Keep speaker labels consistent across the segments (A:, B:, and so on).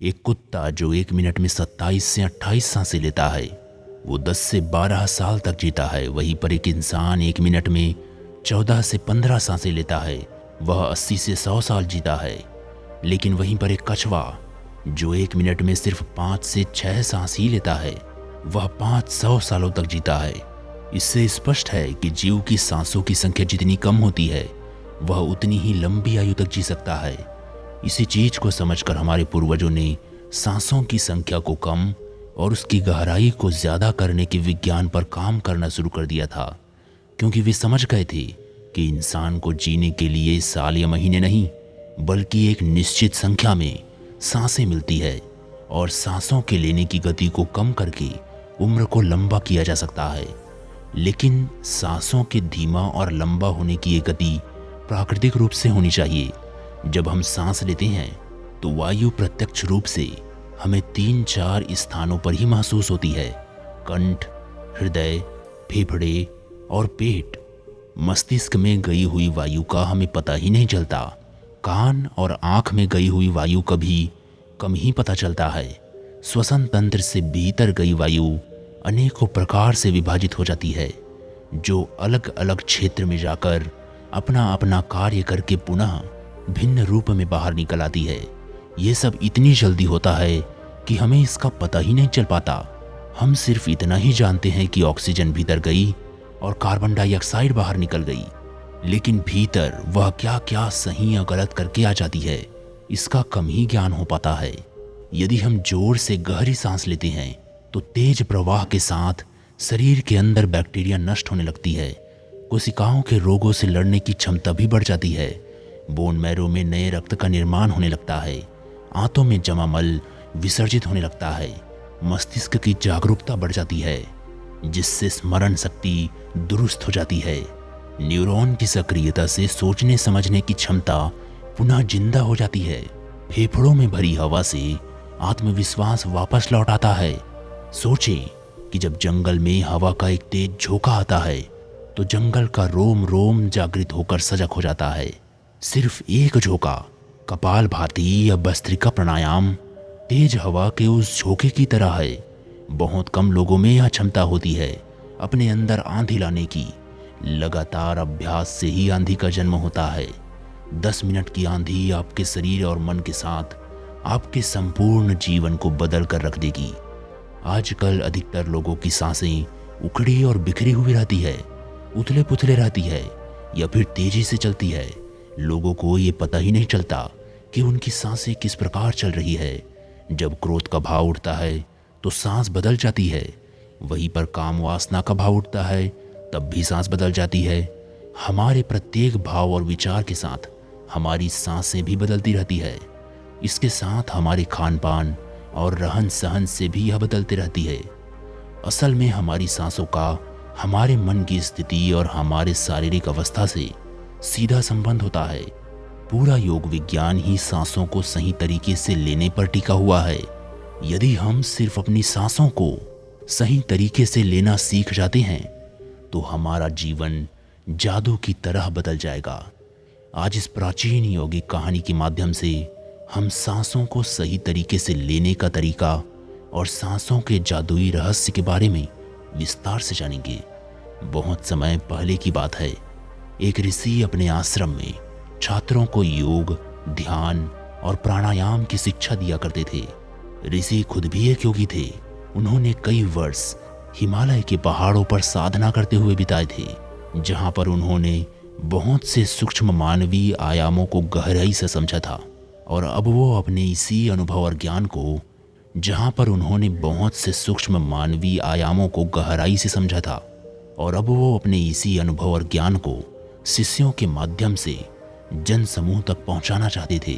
A: एक कुत्ता जो 1 मिनट में 27 से 28 सांसें लेता है वो 10 से 12 साल तक जीता है। वहीं पर एक इंसान 1 मिनट में 14 से 15 सांसें लेता है, वह 80 से 100 साल जीता है। लेकिन वहीं पर एक कछुआ जो 1 मिनट में सिर्फ 5 से 6 सांस ही लेता है, वह 500 सालों तक जीता है। इससे स्पष्ट है कि जीव की सांसों की संख्या जितनी कम होती है वह उतनी ही लंबी आयु तक जी सकता है। इसी चीज को समझकर हमारे पूर्वजों ने सांसों की संख्या को कम और उसकी गहराई को ज्यादा करने के विज्ञान पर काम करना शुरू कर दिया था, क्योंकि वे समझ गए थे कि इंसान को जीने के लिए साल या महीने नहीं बल्कि एक निश्चित संख्या में सांसें मिलती है और सांसों के लेने की गति को कम करके उम्र को लंबा किया जा सकता है। लेकिन सांसों के धीमा और लंबा होने की ये गति प्राकृतिक रूप से होनी चाहिए। जब हम सांस लेते हैं तो वायु प्रत्यक्ष रूप से हमें 3-4 स्थानों पर ही महसूस होती है: कंठ, हृदय, फेफड़े और पेट। मस्तिष्क में गई हुई वायु का हमें पता ही नहीं चलता। कान और आंख में गई हुई वायु कभी कम ही पता चलता है। श्वसन तंत्र से भीतर गई वायु अनेकों प्रकार से विभाजित हो जाती है, जो अलग अलग क्षेत्र में जाकर अपना अपना कार्य करके पुनः भिन्न रूप में बाहर निकल आती है। ये सब इतनी जल्दी होता है कि हमें इसका पता ही नहीं चल पाता। हम सिर्फ इतना ही जानते हैं कि ऑक्सीजन भीतर गई और कार्बन डाइऑक्साइड बाहर निकल गई, लेकिन भीतर वह क्या क्या सही या गलत करके आ जाती है इसका कम ही ज्ञान हो पाता है। यदि हम जोर से गहरी सांस लेते हैं तो तेज प्रवाह के साथ शरीर के अंदर बैक्टीरिया नष्ट होने लगती है। कोशिकाओं के रोगों से लड़ने की क्षमता भी बढ़ जाती है। बोन मैरो में नए रक्त का निर्माण होने लगता है। आंतों में जमा मल विसर्जित होने लगता है। मस्तिष्क की जागरूकता बढ़ जाती है, जिससे स्मरण शक्ति दुरुस्त हो जाती है। न्यूरॉन की सक्रियता से सोचने समझने की क्षमता पुनः जिंदा हो जाती है। फेफड़ों में भरी हवा से आत्मविश्वास वापस लौट आता है। सोचें कि जब जंगल में हवा का एक तेज झोंका आता है तो जंगल का रोम रोम जागृत होकर सजग हो जाता है। सिर्फ एक झोंका, कपालभाति या भस्त्रिका प्राणायाम तेज हवा के उस झोंके की तरह है। बहुत कम लोगों में यह क्षमता होती है अपने अंदर आंधी लाने की। लगातार अभ्यास से ही आंधी का जन्म होता है। 10 मिनट की आंधी आपके शरीर और मन के साथ आपके संपूर्ण जीवन को बदल कर रख देगी। आजकल अधिकतर लोगों की सांसें उखड़ी और बिखरी हुई रहती है, उथले पुथले रहती है या फिर तेजी से चलती है। लोगों को ये पता ही नहीं चलता कि उनकी सांसें किस प्रकार चल रही है। जब क्रोध का भाव उठता है तो सांस बदल जाती है। वहीं पर काम वासना का भाव उठता है तब भी सांस बदल जाती है। हमारे प्रत्येक भाव और विचार के साथ हमारी सांसें भी बदलती रहती है। इसके साथ हमारे खान पान और रहन सहन से भी यह बदलती रहती है। असल में हमारी सांसों का हमारे मन की स्थिति और हमारे शारीरिक अवस्था से सीधा संबंध होता है। पूरा योग विज्ञान ही सांसों को सही तरीके से लेने पर टिका हुआ है। यदि हम सिर्फ अपनी सांसों को सही तरीके से लेना सीख जाते हैं तो हमारा जीवन जादू की तरह बदल जाएगा। आज इस प्राचीन यौगिक कहानी के माध्यम से हम सांसों को सही तरीके से लेने का तरीका और सांसों के जादुई रहस्य के बारे में विस्तार से जानेंगे। बहुत समय पहले की बात है। एक ऋषि अपने आश्रम में छात्रों को योग, ध्यान और प्राणायाम की शिक्षा दिया करते थे। ऋषि खुद भी एक योगी थे। उन्होंने कई वर्ष हिमालय के पहाड़ों पर साधना करते हुए बिताए थे, जहां पर उन्होंने बहुत से सूक्ष्म मानवीय आयामों को गहराई से समझा था। और अब वो अपने इसी अनुभव और ज्ञान को, जहां पर उन्होंने बहुत से सूक्ष्म मानवीय आयामों को गहराई से समझा था, और अब वो अपने इसी अनुभव और ज्ञान को शिष्यों के माध्यम से जन समूह तक पहुंचाना चाहते थे।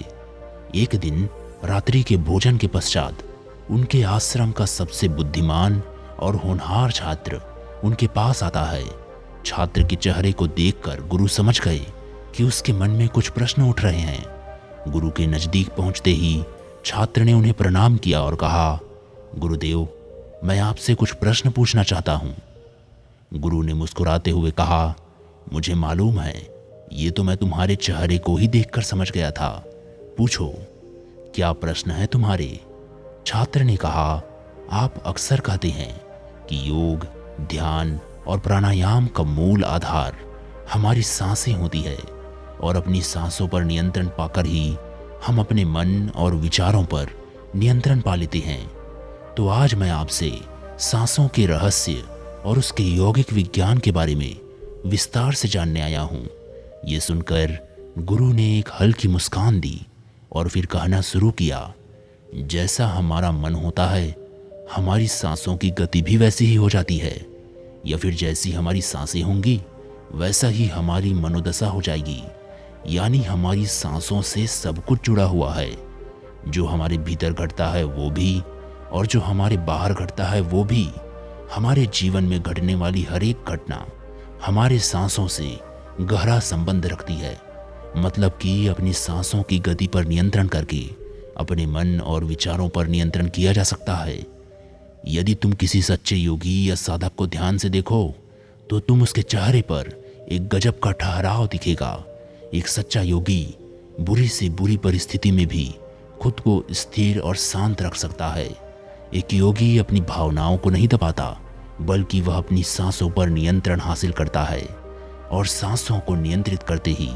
A: एक दिन रात्रि के भोजन के पश्चात उनके आश्रम का सबसे बुद्धिमान और होनहार छात्र उनके पास आता है। छात्र के चेहरे को देखकर गुरु समझ गए कि उसके मन में कुछ प्रश्न उठ रहे हैं। गुरु के नजदीक पहुंचते ही छात्र ने उन्हें प्रणाम किया और कहा, गुरुदेव, मैं आपसे कुछ प्रश्न पूछना चाहता हूं। गुरु ने मुस्कुराते हुए कहा, मुझे मालूम है, ये तो मैं तुम्हारे चेहरे को ही देखकर समझ गया था। पूछो, क्या प्रश्न है तुम्हारे? छात्र ने कहा, आप अक्सर कहते हैं कि योग, ध्यान और प्राणायाम का मूल आधार हमारी सांसें होती है और अपनी सांसों पर नियंत्रण पाकर ही हम अपने मन और विचारों पर नियंत्रण पा लेते हैं। तो आज मैं आपसे सांसों के रहस्य और उसके यौगिक विज्ञान के बारे में विस्तार से जानने आया हूँ। ये सुनकर गुरु ने एक हल्की मुस्कान दी और फिर कहना शुरू किया, जैसा हमारा मन होता है हमारी सांसों की गति भी वैसी ही हो जाती है, या फिर जैसी हमारी सांसें होंगी वैसा ही हमारी मनोदशा हो जाएगी। यानी हमारी सांसों से सब कुछ जुड़ा हुआ है। जो हमारे भीतर घटता है वो भी और जो हमारे बाहर घटता है वो भी। हमारे जीवन में घटने वाली हर एक घटना हमारे सांसों से गहरा संबंध रखती है। मतलब कि अपनी सांसों की गति पर नियंत्रण करके अपने मन और विचारों पर नियंत्रण किया जा सकता है। यदि तुम किसी सच्चे योगी या साधक को ध्यान से देखो तो तुम उसके चेहरे पर एक गजब का ठहराव दिखेगा। एक सच्चा योगी बुरी से बुरी परिस्थिति में भी खुद को स्थिर और शांत रख सकता है। एक योगी अपनी भावनाओं को नहीं दबाता, बल्कि वह अपनी सांसों पर नियंत्रण हासिल करता है और सांसों को नियंत्रित करते ही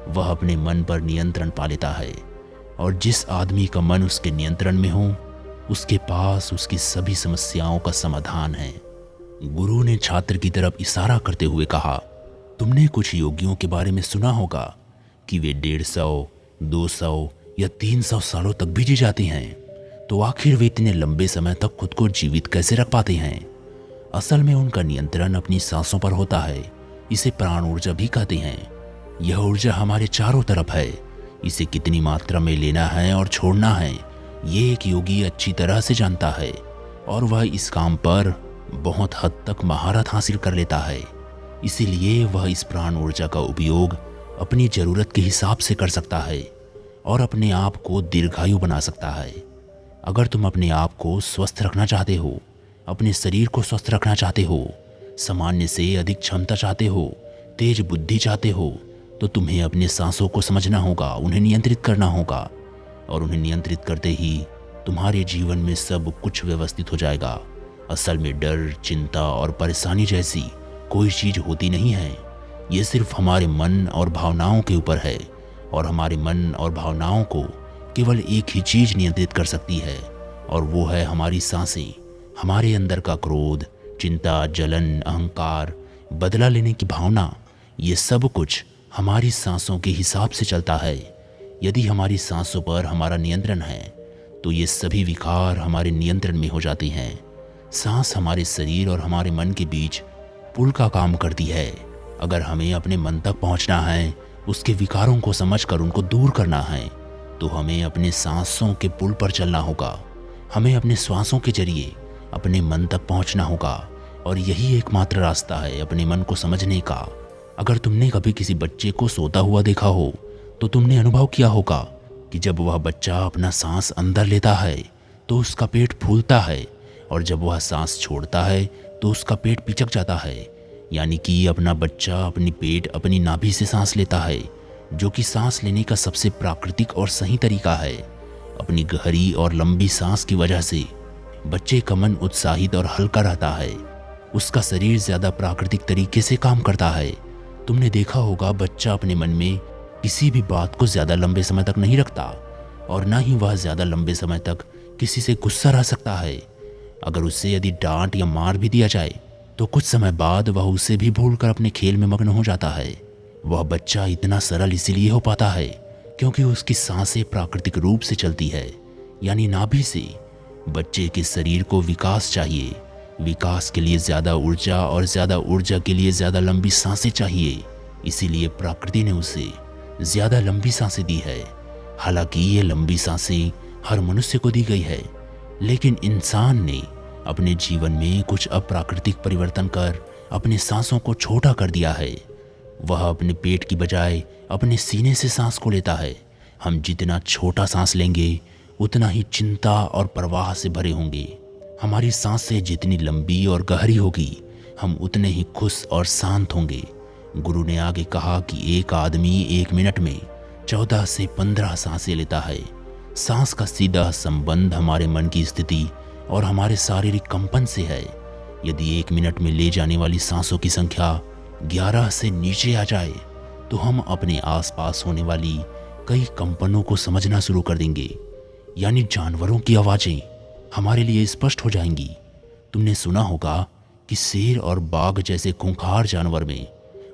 A: वह अपने मन पर नियंत्रण पा लेता है। और जिस आदमी का मन उसके नियंत्रण में हो उसके पास उसकी सभी समस्याओं का समाधान है। गुरु ने छात्र की तरफ इशारा करते हुए कहा, तुमने कुछ योगियों के बारे में सुना होगा कि वे 150, 200 या 300 सालों तक भी जी जाते हैं। तो आखिर वे इतने लंबे समय तक खुद को जीवित कैसे रख पाते हैं? असल में उनका नियंत्रण अपनी सांसों पर होता है। इसे प्राण ऊर्जा भी कहते हैं। यह ऊर्जा हमारे चारों तरफ है। इसे कितनी मात्रा में लेना है और छोड़ना है ये एक योगी अच्छी तरह से जानता है और वह इस काम पर बहुत हद तक महारत हासिल कर लेता है। इसीलिए वह इस प्राण ऊर्जा का उपयोग अपनी ज़रूरत के हिसाब से कर सकता है और अपने आप को दीर्घायु बना सकता है। अगर तुम अपने आप को स्वस्थ रखना चाहते हो, अपने शरीर को स्वस्थ रखना चाहते हो, सामान्य से अधिक क्षमता चाहते हो, तेज बुद्धि चाहते हो, तो तुम्हें अपने सांसों को समझना होगा, उन्हें नियंत्रित करना होगा। और उन्हें नियंत्रित करते ही तुम्हारे जीवन में सब कुछ व्यवस्थित हो जाएगा। असल में डर, चिंता और परेशानी जैसी कोई चीज़ होती नहीं है। ये सिर्फ हमारे मन और भावनाओं के ऊपर है और हमारे मन और भावनाओं को केवल एक ही चीज़ नियंत्रित कर सकती है और वो है हमारी सांसें। हमारे अंदर का क्रोध, चिंता, जलन, अहंकार, बदला लेने की भावना, ये सब कुछ हमारी सांसों के हिसाब से चलता है। यदि हमारी सांसों पर हमारा नियंत्रण है तो ये सभी विकार हमारे नियंत्रण में हो जाते हैं। सांस हमारे शरीर और हमारे मन के बीच पुल का काम करती है। अगर हमें अपने मन तक पहुंचना है, उसके विकारों को समझकर उनको दूर करना है, तो हमें अपने सांसों के पुल पर चलना होगा। हमें अपने श्वासों के जरिए अपने मन तक पहुंचना होगा और यही एकमात्र रास्ता है अपने मन को समझने का। अगर तुमने कभी किसी बच्चे को सोता हुआ देखा हो तो तुमने अनुभव किया होगा कि जब वह बच्चा अपना सांस अंदर लेता है तो उसका पेट फूलता है और जब वह सांस छोड़ता है तो उसका पेट पिचक जाता है। यानी कि अपना बच्चा अपनी नाभि से सांस लेता है, जो कि सांस लेने का सबसे प्राकृतिक और सही तरीका है। अपनी गहरी और लंबी सांस की वजह से बच्चे का मन उत्साहित और हल्का रहता है। उसका शरीर ज़्यादा प्राकृतिक तरीके से काम करता है। तुमने देखा होगा बच्चा अपने मन में किसी भी बात को ज़्यादा लंबे समय तक नहीं रखता और ना ही वह ज़्यादा लंबे समय तक किसी से गुस्सा रह सकता है। अगर उससे यदि डांट या मार भी दिया जाए तो कुछ समय बाद वह उसे भी भूलकर अपने खेल में मग्न हो जाता है। वह बच्चा इतना सरल इसीलिए हो पाता है क्योंकि उसकी सांसें प्राकृतिक रूप से चलती है, यानी नाभि से। बच्चे के शरीर को विकास चाहिए। विकास के लिए ज़्यादा ऊर्जा और ज़्यादा ऊर्जा के लिए ज़्यादा लंबी सांसें चाहिए। इसीलिए प्रकृति ने उसे ज़्यादा लंबी सांसें दी है। हालांकि ये लंबी सांसें हर मनुष्य को दी गई है, लेकिन इंसान ने अपने जीवन में कुछ अप्राकृतिक परिवर्तन कर अपने सांसों को छोटा कर दिया है। वह अपने पेट की बजाय अपने सीने से सांस को लेता है। हम जितना छोटा सांस लेंगे उतना ही चिंता और परवाह से भरे होंगे। हमारी सांसें जितनी लंबी और गहरी होगी हम उतने ही खुश और शांत होंगे। गुरु ने आगे कहा कि एक आदमी 1 मिनट में 14 से 15 सांसें लेता है। सांस का सीधा संबंध हमारे मन की स्थिति और हमारे शारीरिक कंपन से है। यदि 1 मिनट में ले जाने वाली सांसों की संख्या 11 से नीचे आ जाए तो हम अपने आसपास होने वाली कई कंपनों को समझना शुरू कर देंगे, यानी जानवरों की आवाज़ें हमारे लिए स्पष्ट हो जाएंगी। तुमने सुना होगा कि शेर और बाघ जैसे खूंखार जानवर में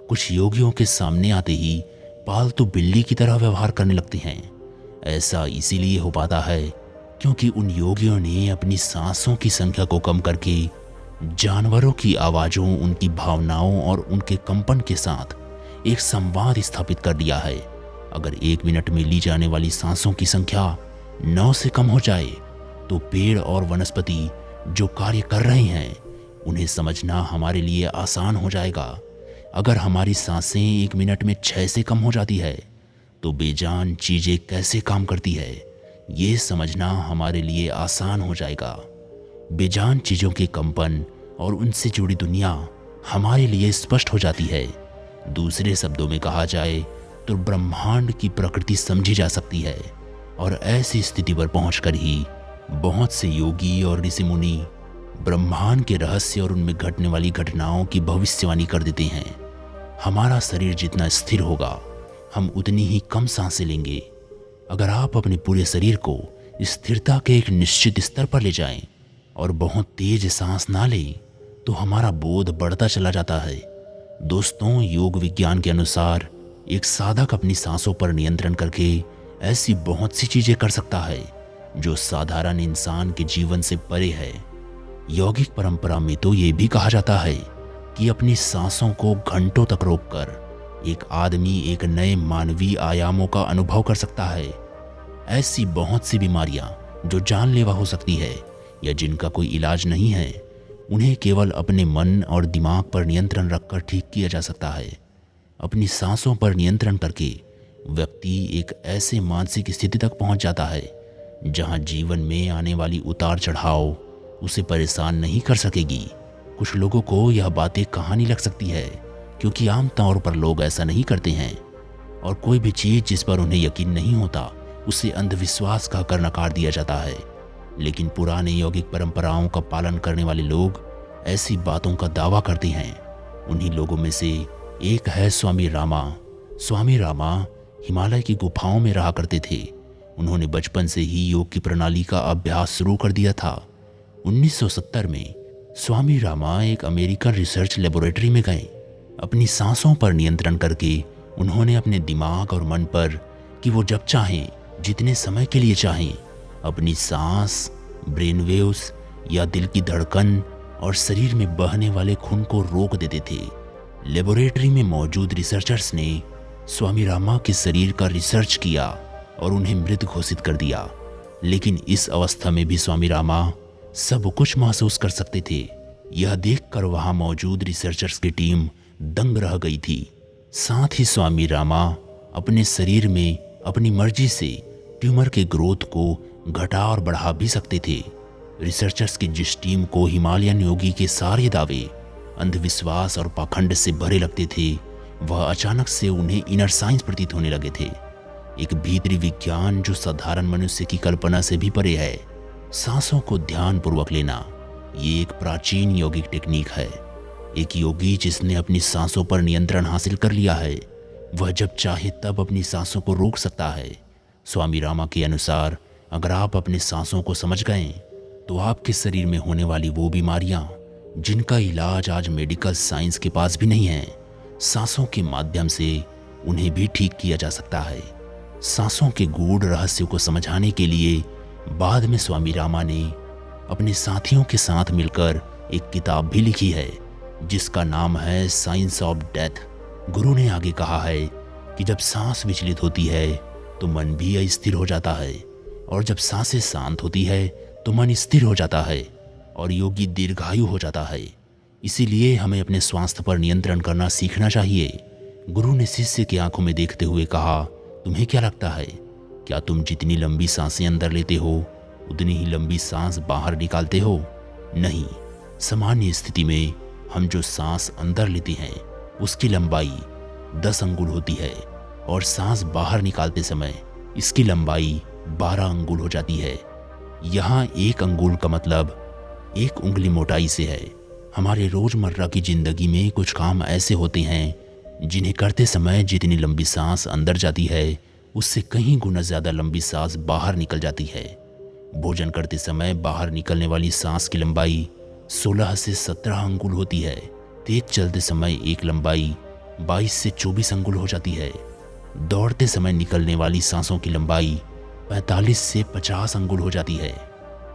A: कुछ योगियों के सामने आते ही पालतू बिल्ली की तरह व्यवहार करने लगते हैं। ऐसा इसीलिए हो पाता है क्योंकि उन योगियों ने अपनी सांसों की संख्या को कम करके जानवरों की आवाज़ों, उनकी भावनाओं और उनके कंपन के साथ एक संवाद स्थापित कर दिया है। अगर 1 मिनट में ली जाने वाली सांसों की संख्या 9 से कम हो जाए तो पेड़ और वनस्पति जो कार्य कर रहे हैं उन्हें समझना हमारे लिए आसान हो जाएगा। अगर हमारी सांसें 1 मिनट में 6 से कम हो जाती है तो बेजान चीज़ें कैसे काम करती है ये समझना हमारे लिए आसान हो जाएगा। बेजान चीज़ों के कंपन और उनसे जुड़ी दुनिया हमारे लिए स्पष्ट हो जाती है। दूसरे शब्दों में कहा जाए तो ब्रह्मांड की प्रकृति समझी जा सकती है और ऐसी स्थिति पर पहुंचकर ही बहुत से योगी और ऋषि मुनि ब्रह्मांड के रहस्य और उनमें घटने वाली घटनाओं की भविष्यवाणी कर देते हैं। हमारा शरीर जितना स्थिर होगा हम उतनी ही कम सांसें लेंगे। अगर आप अपने पूरे शरीर को स्थिरता के एक निश्चित स्तर पर ले जाएं और बहुत तेज सांस ना लें तो हमारा बोध बढ़ता चला जाता है। दोस्तों, योग विज्ञान के अनुसार एक साधक अपनी सांसों पर नियंत्रण करके ऐसी बहुत सी चीजें कर सकता है जो साधारण इंसान के जीवन से परे है। यौगिक परंपरा में तो ये भी कहा जाता है कि अपनी सांसों को घंटों तक रोककर एक आदमी एक नए मानवीय आयामों का अनुभव कर सकता है। ऐसी बहुत सी बीमारियां जो जानलेवा हो सकती है या जिनका कोई इलाज नहीं है, उन्हें केवल अपने मन और दिमाग पर नियंत्रण रखकर ठीक किया जा सकता है। अपनी सांसों पर नियंत्रण करके व्यक्ति एक ऐसे मानसिक स्थिति तक पहुंच जाता है जहां जीवन में आने वाली उतार चढ़ाव उसे परेशान नहीं कर सकेगी। कुछ लोगों को यह बातें कहानी लग सकती है क्योंकि आमतौर पर लोग ऐसा नहीं करते हैं और कोई भी चीज़ जिस पर उन्हें यकीन नहीं होता उसे अंधविश्वास कहकर नकार दिया जाता है। लेकिन पुराने यौगिक परंपराओं का पालन करने वाले लोग ऐसी बातों का दावा करते हैं। उन्हीं लोगों में से एक है स्वामी रामा। स्वामी रामा हिमालय की गुफाओं में रहा करते थे। उन्होंने बचपन से ही योग की प्रणाली का अभ्यास शुरू कर दिया था। 1970 में स्वामी रामा एक अमेरिकन रिसर्च लेबोरेटरी में गए। अपनी सांसों पर नियंत्रण करके उन्होंने अपने दिमाग और मन पर कि वो जब चाहें, जितने समय के लिए चाहें, अपनी सांस, ब्रेन वेव्स या दिल की धड़कन और शरीर में बहने वाले खून को रोक देते थे। लेबोरेटरी में मौजूद रिसर्चर्स ने स्वामी रामा के शरीर का रिसर्च किया और उन्हें मृत घोषित कर दिया। लेकिन इस अवस्था में भी स्वामी रामा सब कुछ महसूस कर सकते थे। यह देखकर वहां मौजूद रिसर्चर्स की टीम दंग रह गई थी। साथ ही स्वामी रामा अपने शरीर में अपनी मर्जी से ट्यूमर के ग्रोथ को घटा और बढ़ा भी सकते थे। रिसर्चर्स की जिस टीम को हिमालयन योगी के सारे दावे अंधविश्वास और पाखंड से भरे लगते थे, वह अचानक से उन्हें इनर साइंस प्रतीत होने लगे थे। एक भीतरी विज्ञान जो साधारण मनुष्य की कल्पना से भी परे है। सांसों को ध्यानपूर्वक लेना ये एक प्राचीन यौगिक टेक्निक है। एक योगी जिसने अपनी सांसों पर नियंत्रण हासिल कर लिया है, वह जब चाहे तब अपनी सांसों को रोक सकता है। स्वामी रामा के अनुसार अगर आप अपने सांसों को समझ गए तो आपके शरीर में होने वाली वो बीमारियां जिनका इलाज आज मेडिकल साइंस के पास भी नहीं है, सांसों के माध्यम से उन्हें भी ठीक किया जा सकता है। सांसों के गूढ़ रहस्य को समझाने के लिए बाद में स्वामी रामा ने अपने साथियों के साथ मिलकर एक किताब भी लिखी है जिसका नाम है साइंस ऑफ डेथ। गुरु ने आगे कहा है कि जब सांस विचलित होती है तो मन भी अस्थिर हो जाता है और जब सांसें शांत होती है तो मन स्थिर हो जाता है और योगी दीर्घायु हो जाता है। इसीलिए हमें अपने स्वास्थ्य पर नियंत्रण करना सीखना चाहिए। गुरु ने शिष्य की आंखों में देखते हुए कहा, तुम्हें क्या लगता है, क्या तुम जितनी लंबी सांसें अंदर लेते हो उतनी ही लंबी सांस बाहर निकालते हो? नहीं, सामान्य स्थिति में हम जो सांस अंदर लेते हैं उसकी लंबाई 10 अंगुल होती है और सांस बाहर निकालते समय इसकी लंबाई 12 अंगुल हो जाती है। यहाँ 1 अंगुल का मतलब 1 उंगली मोटाई से है। हमारे रोज़मर्रा की ज़िंदगी में कुछ काम ऐसे होते हैं जिन्हें करते समय जितनी लंबी सांस अंदर जाती है उससे कहीं गुना ज़्यादा लंबी सांस बाहर निकल जाती है। भोजन करते समय बाहर निकलने वाली सांस की लंबाई 16 से 17 अंगुल होती है। तेज चलते समय एक लंबाई 22 से 24 अंगुल हो जाती है। दौड़ते समय निकलने वाली सांसों की लंबाई 45 से 50 अंगुल हो जाती है।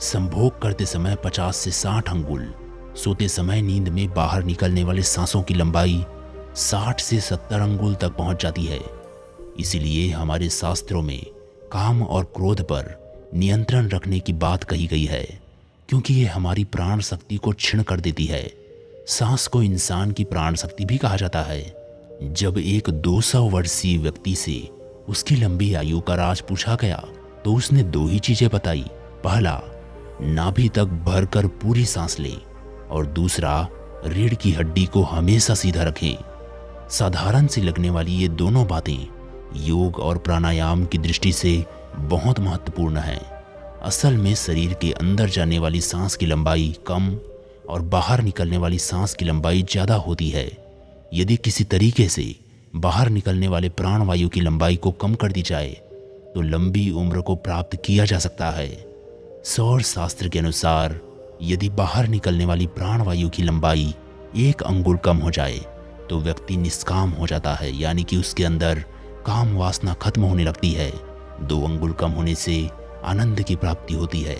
A: संभोग करते समय 50 से 60 अंगुल। सोते समय नींद में बाहर निकलने वाले सांसों की लंबाई 60 से 70 अंगुल तक पहुंच जाती है। इसीलिए हमारे शास्त्रों में काम और क्रोध पर नियंत्रण रखने की बात कही गई है, क्योंकि ये हमारी प्राण शक्ति को क्षीण कर देती है। सांस को इंसान की प्राण शक्ति भी कहा जाता है। जब एक 200 वर्षीय व्यक्ति से उसकी लंबी आयु का राज पूछा गया तो उसने 2 ही चीजें बताई। पहला, नाभि तक भरकर पूरी सांस लें, और दूसरा, रीढ़ की हड्डी को हमेशा सीधा रखें। साधारण सी लगने वाली ये दोनों बातें योग और प्राणायाम की दृष्टि से बहुत महत्वपूर्ण है। असल में शरीर के अंदर जाने वाली सांस की लंबाई कम और बाहर निकलने वाली सांस की लंबाई ज़्यादा होती है। यदि किसी तरीके से बाहर निकलने वाले प्राणवायु की लंबाई को कम कर दी जाए तो लंबी उम्र को प्राप्त किया जा सकता है। सौर शास्त्र के अनुसार यदि बाहर निकलने वाली प्राणवायु की लंबाई 1 अंगुल कम हो जाए तो व्यक्ति निष्काम हो जाता है, यानी कि उसके अंदर काम वासना खत्म होने लगती है। 2 अंगुल कम होने से आनंद की प्राप्ति होती है।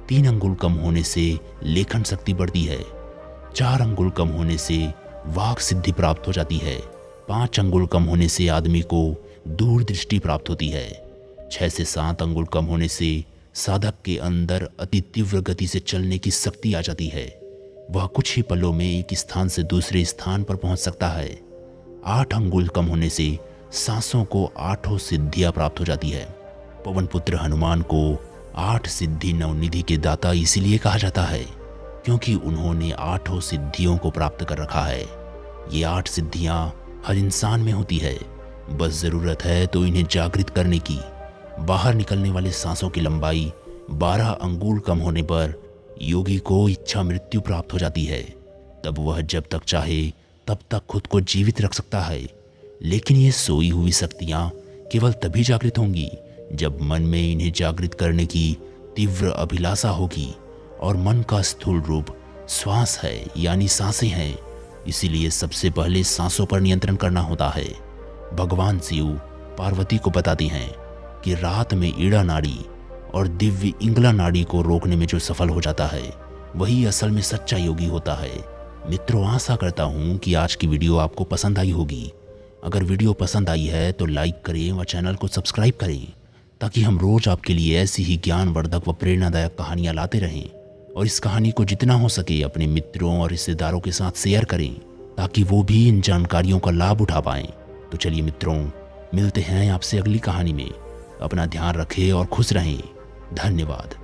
A: 3 अंगुल कम होने से लेखन शक्ति बढ़ती है। 4 अंगुल कम होने से वाक सिद्धि प्राप्त हो जाती है। 5 अंगुल कम होने से आदमी को दूरदृष्टि प्राप्त होती है। 6 से 7 अंगुल कम होने से साधक के अंदर अति तीव्र गति से चलने की शक्ति आ जाती है। वह कुछ ही पलों में एक स्थान से दूसरे स्थान पर पहुंच सकता है। 8 अंगुल कम होने से सांसों को 8 सिद्धियां प्राप्त हो जाती है। पवन पुत्र हनुमान को 8 सिद्धि नवनिधि के दाता इसीलिए कहा जाता है क्योंकि उन्होंने 8 सिद्धियों को प्राप्त कर रखा है। ये 8 सिद्धियां हर इंसान में होती है, बस जरूरत है तो इन्हें जागृत करने की। बाहर निकलने वाले सांसों की लंबाई 12 अंगुल कम होने पर योगी को इच्छा मृत्यु प्राप्त हो जाती है। तब वह जब तक चाहे तब तक खुद को जीवित रख सकता है। लेकिन ये सोई हुई शक्तियाँ केवल तभी जागृत होंगी जब मन में इन्हें जागृत करने की तीव्र अभिलाषा होगी, और मन का स्थूल रूप श्वास है, यानी सांसें हैं। इसीलिए सबसे पहले सांसों पर नियंत्रण करना होता है। भगवान शिव पार्वती को बताते हैं कि रात में ईड़ा नाड़ी और दिव्य इंगला नाड़ी को रोकने में जो सफल हो जाता है वही असल में सच्चा योगी होता है। मित्रों, आशा करता हूँ कि आज की वीडियो आपको पसंद आई होगी। अगर वीडियो पसंद आई है तो लाइक करें व चैनल को सब्सक्राइब करें, ताकि हम रोज आपके लिए ऐसी ही ज्ञानवर्धक व प्रेरणादायक कहानियाँ लाते रहें। और इस कहानी को जितना हो सके अपने मित्रों और रिश्तेदारों के साथ शेयर करें, ताकि वो भी इन जानकारियों का लाभ उठा पाएं। तो चलिए मित्रों, मिलते हैं आपसे अगली कहानी में। अपना ध्यान रखें और खुश रहें। धन्यवाद।